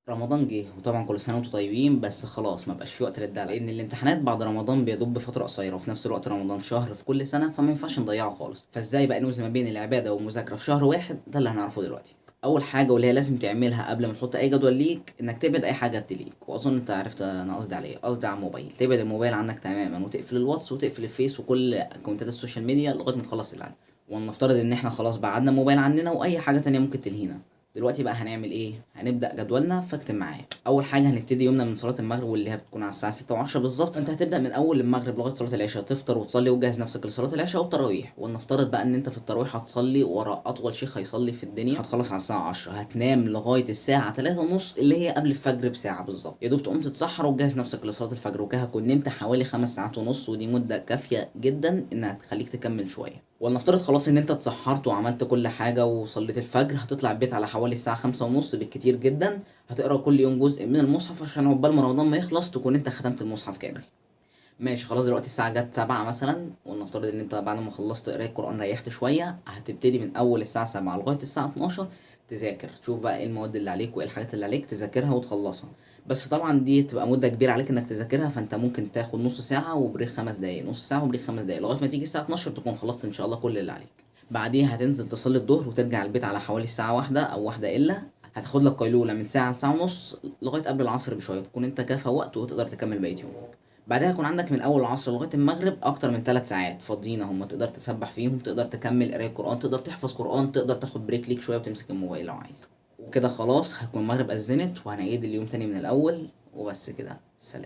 رمضان جه وطبعا كل سنه وانتم طيبين، بس خلاص ما بقاش في وقت للدلع لان الامتحانات بعد رمضان بيدوب بفتره قصيره، وفي نفس الوقت رمضان شهر في كل سنه فما ينفعش نضيعه خالص. فازاي بقى نوزن ما بين العباده والمذاكره في شهر واحد؟ ده اللي هنعرفه دلوقتي. اول حاجه واللي هي لازم تعملها قبل ما تحط اي جدول ليك، انك تبعد اي حاجه بتليك. واظن انت عرفت انا قصدي على ايه. قصدي على الموبايل. تبعد الموبايل عنك تماما وتقفل الواتس وتقفل الفيس وكل اكونتات السوشيال ميديا لغايه ما تخلص اللي عليك. ولنفترض ان احنا خلاص بعدنا الموبايل عننا واي حاجه تانية ممكن تلهينا. دلوقتي بقى هنعمل ايه؟ هنبدا جدولنا، فاكتب معايا. اول حاجه هنبتدي يومنا من صلاه المغرب، واللي هي بتكون على الساعه 6 و10 بالظبط. انت هتبدا من اول المغرب لغايه صلاه العشاء، تفطر وتصلي وتجهز نفسك لصلاه العشاء والتراويح. ولنفترض بقى ان انت في التراويح هتصلي ورا اطول شيخ هيصلي في الدنيا، هتخلص على الساعه 10. هتنام لغايه الساعه 3 ونص اللي هي قبل الفجر بساعه بالظبط. يا دوب تقوم تتسحر وتجهز نفسك لصلاه الفجر، وكده هتكون نمت حوالي 5 ساعات ونص، ودي مده كافيه جدا انها تخليك تكمل شويه. ولنفترض خلاص ان انت اتسحرت وعملت كل حاجة وصليت الفجر، هتطلع البيت على حوالي الساعة 5 ونص بالكتير جدا. هتقرا كل يوم جزء من المصحف عشان عقبال ما رمضان ما يخلص تكون انت ختمت المصحف كامل. ماشي خلاص، دلوقتي الساعة جت 7 مثلا، ولنفترض ان انت بعد ما خلصت قراية القرآن ريحت شوية. هتبتدي من اول الساعة 7 لغاية الساعة 12 تذاكر. تشوف بقى ايه المواد اللي عليك وايه الحاجات اللي عليك تذاكرها وتخلصها. بس طبعا دي تبقى مدة كبيرة عليك انك تذاكرها، فانت ممكن تاخد نص ساعة وبريك 5 دقايق، نص ساعة وبريك 5 دقايق، لغاية ما تيجي الساعة 12 تكون خلصت ان شاء الله كل اللي عليك. بعديها هتنزل تصلي الظهر وترجع البيت على حوالي الساعة 1 أو 1 إلا. هتاخد لك قيلولة من ساعة لساعة ونص لغاية قبل العصر بشوية، تكون انت كافى وقت وتقدر تكمل بقية يومك. بعدها يكون عندك من اول العصر لغايه المغرب اكتر من 3 ساعات فاضيين هم، تقدر تسبح فيهم، تقدر تكمل قرايه قران، تقدر تحفظ قران، تقدر تاخد بريك ليك شويه وتمسك الموبايل لو عايز. وكده خلاص هتكون المغرب اذنت وهنعيد اليوم تاني من الاول. وبس كده، سلام.